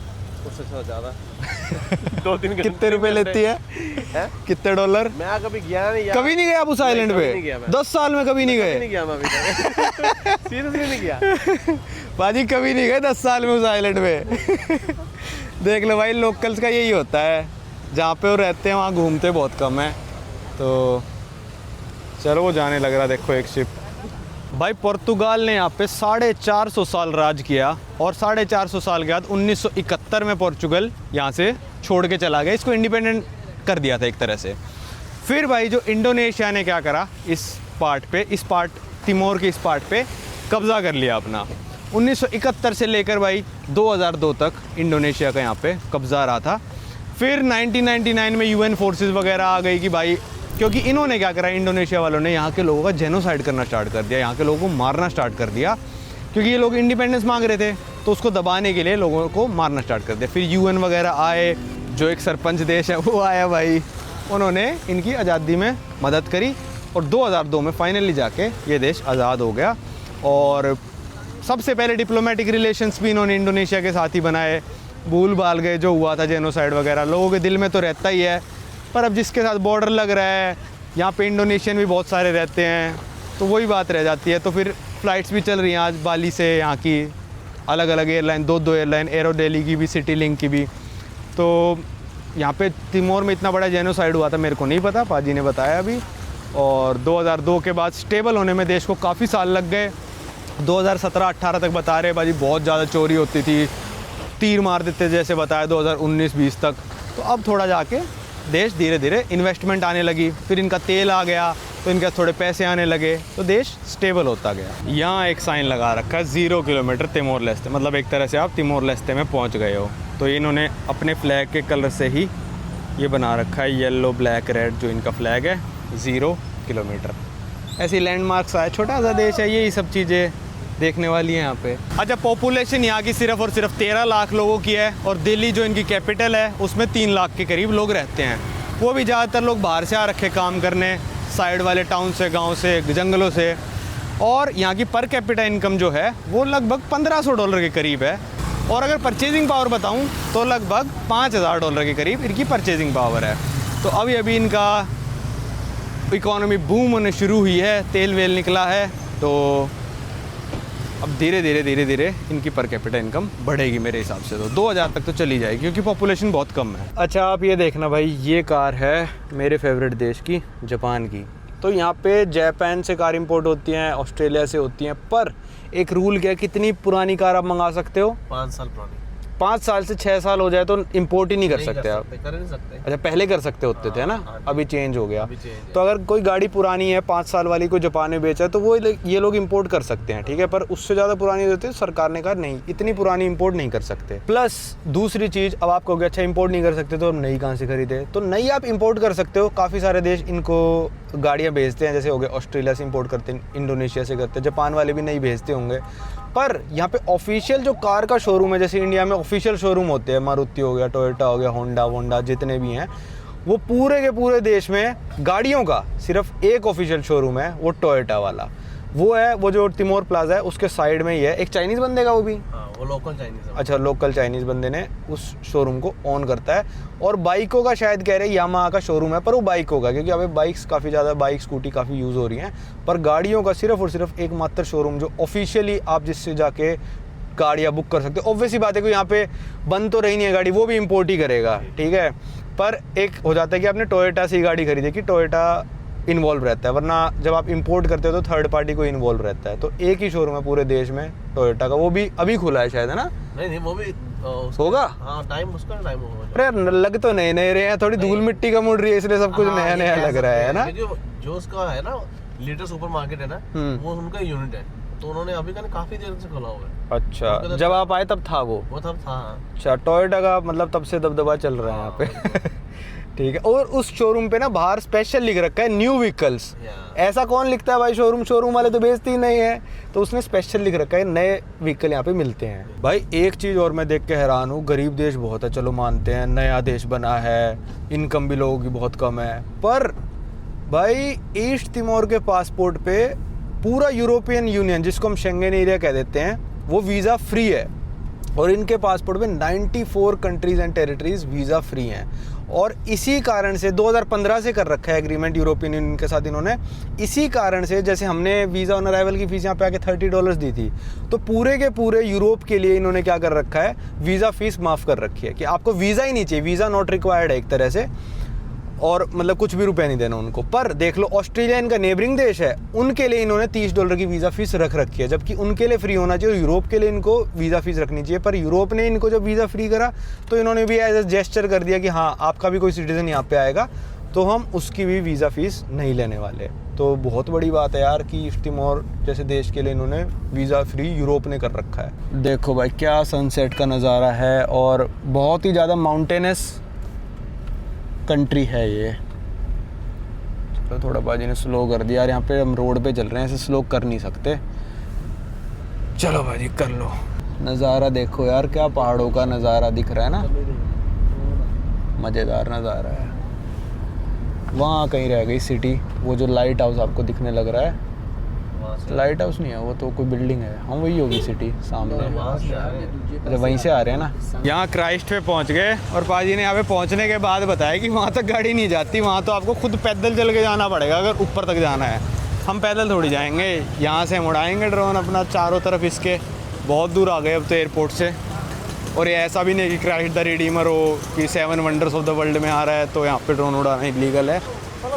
उससे थोड़ा ज़्यादा 2-3 घंटे। कितने रुपए लेती है? कितने डॉलर? मैं कभी गया नहीं यार। कभी नहीं गया आप उस आइलैंड पे? 10 साल में कभी नहीं गए? नहीं गया मैं अभी तक। सीरियसली नहीं गया बाजी, कभी नहीं गए 10 साल में उस आइलैंड पे। देख लो भाई, लोकल्स का यही होता है, जहाँ पे वो रहते हैं वहाँ घूमते बहुत कम है। तो चलो, वो जाने लग रहा, देखो एक शिप। भाई, पुर्तगाल ने यहाँ पे 450 साल राज किया और 450 साल के बाद 1971 में पोर्चुगल यहाँ से छोड़ के चला गया, इसको इंडिपेंडेंट कर दिया था एक तरह से। फिर भाई जो इंडोनेशिया ने क्या करा, इस पार्ट तिमोर के इस पार्ट पे कब्ज़ा कर लिया अपना। 1971 से लेकर भाई 2002 तक इंडोनेशिया का यहाँ पे कब्ज़ा रहा था। फिर 1999 में UN फोर्सेस वगैरह आ गई कि भाई, क्योंकि इन्होंने क्या करा, इंडोनेशिया वालों ने यहाँ के लोगों का जेनोसाइड करना स्टार्ट कर दिया, यहाँ के लोगों को मारना स्टार्ट कर दिया। क्योंकि ये लोग इंडिपेंडेंस मांग रहे थे, तो उसको दबाने के लिए लोगों को मारना स्टार्ट कर दिया। फिर UN वगैरह आए, जो एक सरपंच देश है वो आया भाई, उन्होंने इनकी आज़ादी में मदद करी और 2002 में फाइनली जाके ये देश आज़ाद हो गया। और सबसे पहले डिप्लोमेटिक रिलेशंस भी इन्होंने इंडोनेशिया के साथ ही बनाए। भूल भाल गए जो हुआ था जेनोसाइड वगैरह, लोगों के दिल में तो रहता ही है, पर अब जिसके साथ बॉर्डर लग रहा है, यहाँ पे इंडोनेशियन भी बहुत सारे रहते हैं, तो वही बात रह जाती है। तो फिर फ़्लाइट्स भी चल रही हैं आज बाली से यहाँ की, अलग अलग एयरलाइन, दो एयरलाइन, एरो दिल्ली की भी, सिटी लिंक की भी। तो यहाँ पे तिमोर में इतना बड़ा जेनोसाइड हुआ था मेरे को नहीं पता, पाजी ने बताया अभी। और 2002 के बाद स्टेबल होने में देश को काफ़ी साल लग गए। 2017-18 तक बता रहे बाजी बहुत ज़्यादा चोरी होती थी, तीर मार देते जैसे बताया 2019-20 तक। तो अब थोड़ा जाके देश धीरे धीरे इन्वेस्टमेंट आने लगी, फिर इनका तेल आ गया तो इनके थोड़े पैसे आने लगे, तो देश स्टेबल होता गया। यहाँ एक साइन लगा रखा है 0 किलोमीटर तिमोर लेस्ते, मतलब एक तरह से आप तिमोर लेस्ते में पहुँच गए हो। तो इन्होंने अपने फ्लैग के कलर से ही ये बना रखा है, येलो ब्लैक रेड जो इनका फ्लैग है, 0 किलोमीटर। ऐसी लैंडमार्क्स आए, छोटा सा देश है, यही सब चीज़ें देखने वाली है यहाँ पे। अच्छा, पॉपुलेशन यहाँ की सिर्फ और सिर्फ 13 लाख लोगों की है, और दिल्ली जो इनकी कैपिटल है उसमें 3 लाख के करीब लोग रहते हैं। वो भी ज़्यादातर लोग बाहर से आ रखे काम करने, साइड वाले टाउन से, गांव से, जंगलों से। और यहाँ की पर कैपिटा इनकम जो है वो लगभग $1500 के करीब है। और अगर परचेजिंग पावर बताऊँ तो लगभग $5000 के करीब इनकी परचेजिंग पावर है। तो अभी इनका इकोनॉमी बूम होने शुरू हुई है, तेल वेल निकला है, तो अब धीरे धीरे इनकी पर कैपिटा इनकम बढ़ेगी मेरे हिसाब से। तो 2000 तक तो चली जाएगी क्योंकि पॉपुलेशन बहुत कम है। अच्छा, आप ये देखना भाई, ये कार है मेरे फेवरेट देश की, जापान की। तो यहाँ पे जापान से कार इंपोर्ट होती हैं, ऑस्ट्रेलिया से होती हैं, पर एक रूल क्या है, कितनी पुरानी कार आप मंगा सकते हो? 5 साल पुरानी। 5 साल से 6 साल हो जाए तो इंपोर्ट ही नहीं कर सकते आप। कर नहीं सकते। अच्छा, पहले कर सकते होते थे ना, हाँ, अभी चेंज हो गया। चेंज तो अगर कोई गाड़ी पुरानी है 5 साल वाली, कोई जापान में बेचा है, तो वो ये लोग इंपोर्ट कर सकते हैं, ठीक है। पर उससे ज़्यादा पुरानी होती है, सरकार ने कहा नहीं, इतनी पुरानी इंपोर्ट नहीं कर सकते। प्लस दूसरी चीज़, अब आप कहोगे अच्छा इंपोर्ट नहीं कर सकते तो अब नई कहाँ से खरीदे? तो नई आप इंपोर्ट कर सकते हो। काफ़ी सारे देश इनको गाड़ियाँ भेजते हैं, जैसे हो गए ऑस्ट्रेलिया से इंपोर्ट करते हैं, इंडोनेशिया से करते हैं, जापान वाले भी नहीं भेजते होंगे। पर यहाँ पे ऑफिशियल जो कार का शोरूम है, जैसे इंडिया में ऑफिशियल शोरूम होते हैं, मारुति हो गया, टोयोटा हो गया, होंडा जितने भी हैं, वो पूरे के पूरे देश में गाड़ियों का सिर्फ एक ऑफिशियल शोरूम है, वो टोयोटा वाला। वो है, वो जो तिमोर प्लाजा है उसके साइड में ही है, एक चाइनीज़ बंदे का वो भी। वो लोकल चाइनीज़ है। अच्छा, लोकल चाइनीज़ बंदे ने उस शोरूम को ऑन करता है। और बाइकों का शायद कह रहे हैं यामाहा का शोरूम है, पर वो बाइकों का, क्योंकि अभी बाइक्स काफ़ी ज़्यादा, बाइक स्कूटी काफ़ी यूज़ हो रही हैं। पर गाड़ियों का सिर्फ और सिर्फ एकमात्र शोरूम जो ऑफिशियली आप जिससे जाके गाड़ियाँ बुक कर सकते हो। ऑब्वियसली बात है कि यहाँ पे बंद तो रही नहीं है गाड़ी, वो भी इंपोर्ट ही करेगा, ठीक है। पर एक हो जाता है कि आपने टोयोटा से ही गाड़ी खरीदी कि टोयोटा इन्वॉल्व रहता है, वरना जब आप इंपोर्ट करते हो तो थर्ड पार्टी को इन्वॉल्व रहता है। तो एक ही शोरूम है पूरे देश में टोयोटा का, वो भी अभी खुला है शायद, है ना? नहीं, वो भी होगा। हाँ, टाइम उसका टाइम होगा। अरे लग तो नए रहे हैं, थोड़ी धूल मिट्टी का मुड़ रही है, इसलिए सब कुछ नया लग रहा है ना। जो उसका है ना लीटर सुपर मार्केट है ना, वो उनका यूनिट है, तो उन्होंने अभी काफी देर से खोला हुआ है। अच्छा, जब आप आए तब था वो तब था। अच्छा, टोयोटा का मतलब तब से दबदबा चल रहा है यहाँ पे। ठीक है। और उस शोरूम पे ना बाहर स्पेशल लिख रखा है न्यू व्हीकल्स। ऐसा कौन लिखता है भाई, शोरूम वाले तो बेचते ही नहीं है, तो उसने स्पेशल लिख रखा है नए व्हीकल यहाँ पे मिलते हैं। भाई एक चीज़ और मैं देख के हैरान हूँ, गरीब देश बहुत है, चलो मानते हैं, नया देश बना है, इनकम भी लोगों की बहुत कम है, पर भाई ईस्ट तिमोर के पासपोर्ट पे पूरा यूरोपियन यूनियन, जिसको हम शेंगेन एरिया कह देते हैं, वो वीज़ा फ्री है। और इनके पासपोर्ट पे 94 countries and territories visa free हैं। और इसी कारण से 2015 से कर रखा है एग्रीमेंट यूरोपियन यूनियन के साथ इन्होंने। इसी कारण से जैसे हमने वीज़ा ऑन अराइवल की फ़ीस यहाँ पे आके $30 दी थी, तो पूरे के पूरे यूरोप के लिए इन्होंने क्या कर रखा है, वीज़ा फ़ीस माफ़ कर रखी है कि आपको वीज़ा ही नहीं चाहिए, वीज़ा नॉट रिक्वायर्ड है एक तरह से, और मतलब कुछ भी रुपए नहीं देना उनको। पर देख लो ऑस्ट्रेलिया इनका नेबरिंग देश है, उनके लिए इन्होंने $30 की वीज़ा फ़ीस रख रखी है, जबकि उनके लिए फ्री होना चाहिए, यूरोप के लिए इनको वीज़ा फ़ीस रखनी चाहिए। पर यूरोप ने इनको जब वीज़ा फ्री करा तो इन्होंने भी एज ए जेस्चर कर दिया कि हाँ आपका भी कोई सिटीज़न यहाँ पे आएगा तो हम उसकी भी वीज़ा फ़ीस नहीं लेने वाले। तो बहुत बड़ी बात है यार कि ईस्ट तिमोर जैसे देश के लिए इन्होंने वीज़ा फ्री यूरोप ने कर रखा है। देखो भाई क्या सनसेट का नज़ारा है, और बहुत ही ज़्यादा माउंटेनस कंट्री है ये। चलो थोड़ा बाजी ने स्लो कर दिया यार, यहाँ पे हम रोड पे चल रहे हैं, ऐसे स्लो कर नहीं सकते। चलो बाजी कर लो। नज़ारा देखो यार, क्या पहाड़ों का नज़ारा दिख रहा है ना, मज़ेदार नज़ारा है। वहाँ कहीं रह गई सिटी, वो जो लाइट हाउस आपको दिखने लग रहा है लाइट हाउस नहीं है वो तो कोई बिल्डिंग है। हाँ वही होगी सिटी सामने। अच्छा वहीं से आ रहे हैं ना। यहाँ क्राइस्ट पे पहुँच गए और पाजी ने यहाँ पे पहुँचने के बाद बताया कि वहाँ तक गाड़ी नहीं जाती, वहाँ तो आपको खुद पैदल चल के जाना पड़ेगा अगर ऊपर तक जाना है। हम पैदल थोड़ी जाएंगे, यहाँ से हम उड़ाएंगे ड्रोन अपना चारों तरफ इसके। बहुत दूर आ गए अब तो एयरपोर्ट से। और ये ऐसा भी नहीं कि क्राइस्ट द रिडीमर हो कि 7 वंडर्स ऑफ द वर्ल्ड में आ रहा है तो यहाँ पे ड्रोन उड़ाना इलीगल है।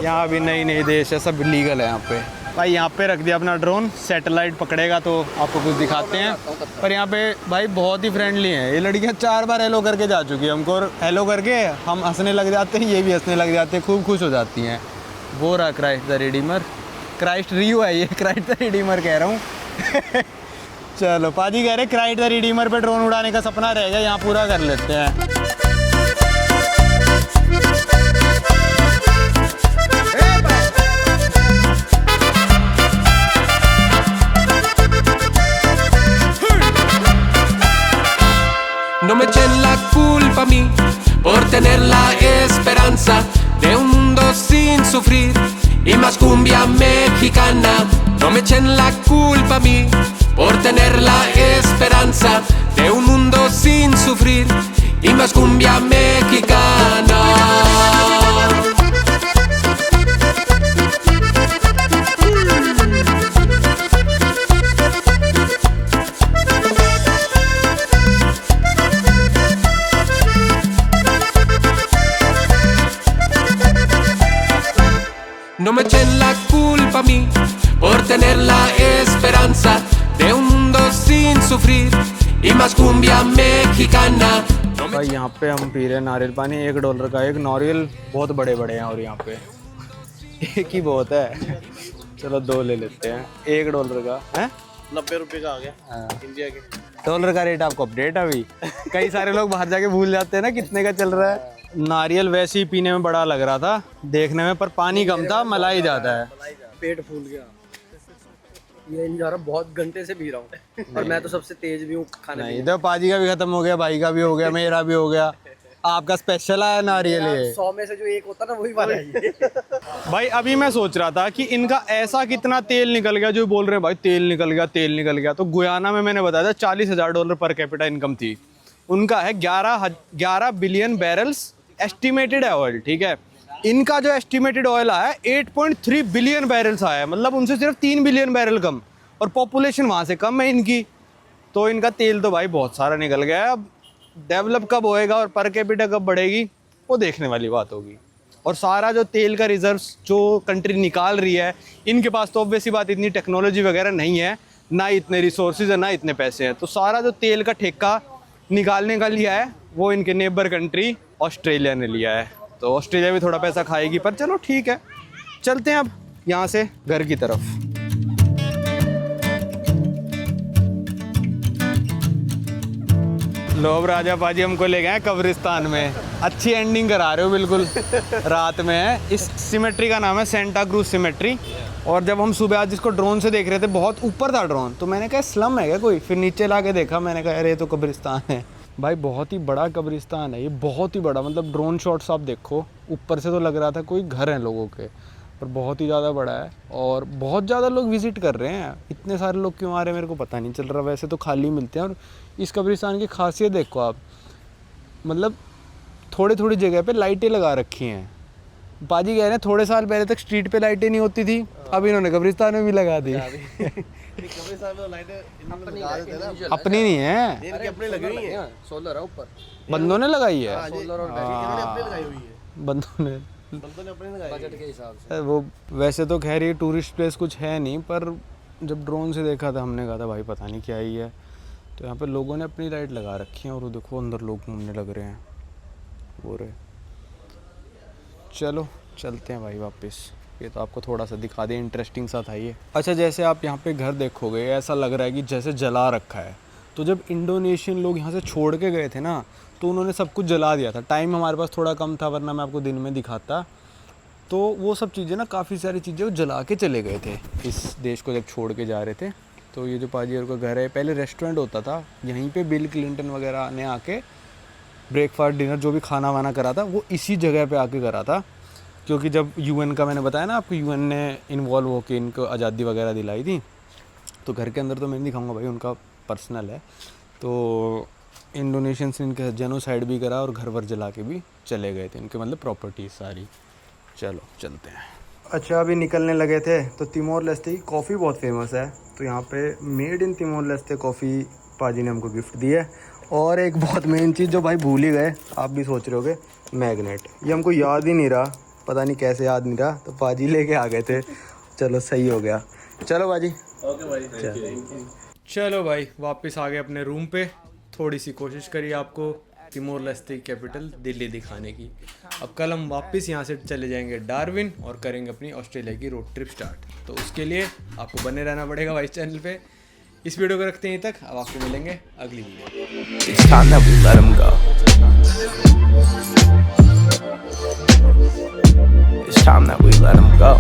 यहाँ भी नई नई देश है, सब लीगल है यहाँ पे। भाई यहाँ पे रख दिया अपना ड्रोन, सैटेलाइट पकड़ेगा तो आपको कुछ दिखाते हैं। पर यहाँ पे भाई बहुत ही फ्रेंडली हैं ये लड़कियाँ। 4 बार हेलो करके जा चुकी है हमको, और हेलो करके हम हंसने लग जाते हैं, ये भी हंसने लग जाते हैं, खूब खुश हो जाती हैं। वो रहा क्राइस्ट द रिडीमर, क्राइस्ट रियो है ये, क्राइस्ट द रिडीमर कह रहा हूँ। चलो पाजी कह रहे क्राइस्ट द रिडीमर पे ड्रोन उड़ाने का सपना रहेगा, यहाँ पूरा कर लेते हैं। No me echen la culpa a mí por tener la esperanza de un mundo sin sufrir y más cumbia mexicana. No me echen la culpa a mí por tener la esperanza de un mundo sin sufrir y más cumbia mexicana. No me echen la culpa a mí por tener la esperanza de un mundo sin sufrir y más cumbia mexicana. भाई यहाँ पे हम पी रहे हैं नारियल पानी, $1 का एक नारियल, बहुत बड़े बड़े हैं और यहाँ पे एक ही बहुत है। चलो 2 ले लेते हैं, $1 का है। 90 रुपये का आ गया इंडिया के। डॉलर का रेट आपको अपडेट है अभी? कई सारे लोग बाहर जाके भूल जाते हैं ना कितने का चल रहा है। नारियल वैसे ही पीने में बड़ा लग रहा था देखने में, पर पानी कम था, मलाई ज़्यादा है। पेट फूल गया। ये नहीं जा रहा, बहुत घंटे से पी रहा हूँ और मैं तो सबसे तेज भी हूँ खाने में। नहीं तो पाजी का भी खत्म हो गया, भाई का भी हो गया, मेरा भी हो गया, आपका स्पेशल आया नारियल ये। 100 में से जो एक होता ना वही वाला है। भाई अभी मैं सोच रहा था कि इनका ऐसा कितना तेल निकल गया, जो बोल रहे हैं भाई तेल निकल गया तेल निकल गया। तो गुयाना में मैंने बताया था $40,000 पर कैपिटा इनकम थी, उनका है 11 बिलियन बैरल्स एस्टिमेटेड है ऑयल, ठीक है। इनका जो एस्टिमेटेड ऑयल आया है 8.3 बिलियन बैरल्स आया है, मतलब उनसे सिर्फ 3 बिलियन बैरल कम, और पॉपुलेशन वहाँ से कम है इनकी। तो इनका तेल तो भाई बहुत सारा निकल गया है। अब डेवलप कब होएगा और पर कैपिटा कब बढ़ेगी वो देखने वाली बात होगी। और सारा जो तेल का रिजर्व्स जो कंट्री निकाल रही है, इनके पास तो ऑब्वियसली बात इतनी टेक्नोलॉजी वगैरह नहीं है, ना इतने रिसोर्सेज है, ना इतने पैसे हैं। तो सारा जो तेल का ठेका निकालने का लिया है वो इनके नेबर कंट्री ऑस्ट्रेलिया ने लिया है। तो ऑस्ट्रेलिया भी थोड़ा पैसा खाएगी, पर चलो ठीक है, चलते हैं अब यहाँ से घर की तरफ। लो अब राजा पाजी हमको ले गए हैं कब्रिस्तान में। अच्छी एंडिंग करा रहे हो बिल्कुल रात में है। इस सिमेट्री का नाम है सेंटा क्रूज सिमेट्री। और जब हम सुबह आज इसको ड्रोन से देख रहे थे, बहुत ऊपर था ड्रोन, तो मैंने कहा स्लम है क्या कोई, फिर नीचे ला के देखा, मैंने कहा अरे ये तो कब्रिस्तान है। भाई बहुत ही बड़ा कब्रिस्तान है ये, बहुत ही बड़ा, मतलब ड्रोन शॉट्स आप देखो ऊपर से तो लग रहा था कोई घर है लोगों के, पर बहुत ही ज़्यादा बड़ा है और बहुत ज़्यादा लोग विज़िट कर रहे हैं। इतने सारे लोग क्यों आ रहे हैं मेरे को पता नहीं चल रहा, वैसे तो खाली मिलते हैं। और इस कब्रिस्तान की खासियत देखो आप, मतलब थोड़ी थोड़ी जगह पे लाइटें लगा रखी हैं। पाजी कह रहे हैं थोड़े साल पहले तक स्ट्रीट पे लाइटें नहीं होती थी, अब इन्होंने कब्रिस्तान में भी लगा दी। अपनी नहीं है, अपनी लगी हुई है, सोलर है ऊपर, बंदों ने लगाई है, सोलर और बंदों ने बजट के हिसाब से। वो वैसे तो खैर ये टूरिस्ट प्लेस कुछ है नहीं, पर जब ड्रोन से देखा था हमने कहा था भाई पता नहीं क्या ही है। तो यहाँ पे लोगों ने अपनी लाइट लगा रखी है और वो देखो अंदर लोग घूमने लग रहे हैं, वो रहे। चलो चलते हैं भाई वापस, ये तो आपको थोड़ा सा दिखा दें, इंटरेस्टिंग सा था ये। अच्छा जैसे आप यहाँ पे घर देखोगे ऐसा लग रहा है कि जैसे जला रखा है। तो जब इंडोनेशियन लोग यहाँ से छोड़ के गए थे ना, तो उन्होंने सब कुछ जला दिया था। टाइम हमारे पास थोड़ा कम था, वरना मैं आपको दिन में दिखाता। तो वो सब चीज़ें ना, काफ़ी सारी चीज़ें वो जला के चले गए थे इस देश को जब छोड़ के जा रहे थे। तो ये जो पाजी का घर है, पहले रेस्टोरेंट होता था, यहीं पे बिल क्लिंटन वगैरह ने आके ब्रेकफास्ट डिनर जो भी खाना वाना करा था वो इसी जगह पे आके करा था। क्योंकि जब यूएन का मैंने बताया ना आपको, यूएन ने इन्वॉल्व होकर इनको आज़ादी वगैरह दिलाई थी, तो घर के अंदर तो मैं नहीं दिखाऊंगा भाई, उनका पर्सनल है। तो इंडोनेशियंस ने इनके जेनोसाइड भी करा और घर वर जला के भी चले गए थे, इनके मतलब प्रॉपर्टी सारी। चलो चलते हैं। अच्छा अभी निकलने लगे थे। तो तिमोर लेस्टे की कॉफ़ी बहुत फेमस है, तो यहाँ पे made in Timor Leste coffee पाजी ने हमको गिफ्ट दी है। और एक बहुत मेन चीज़ जो भाई भूल ही गए, आप भी सोच रहे होगे, मैग्नेट। ये हमको याद ही नहीं रहा, पता नहीं कैसे याद नहीं रहा, तो पाजी लेके आ गए थे। चलो सही हो गया। चलो बाजी। ओके भाई, चलो भाई वापस आ गए अपने रूम पे। थोड़ी सी कोशिश करी आपको तिमोर लेस्टे कैपिटल दिल्ली दिखाने की। अब कल हम वापस यहाँ से चले जाएंगे डार्विन और करेंगे अपनी ऑस्ट्रेलिया की रोड ट्रिप स्टार्ट। तो उसके लिए आपको बने रहना पड़ेगा भाई चैनल पे। इस वीडियो को रखते हैं तक, अब आपको मिलेंगे अगली video. It's time that we let 'em go. It's time that we let 'em go.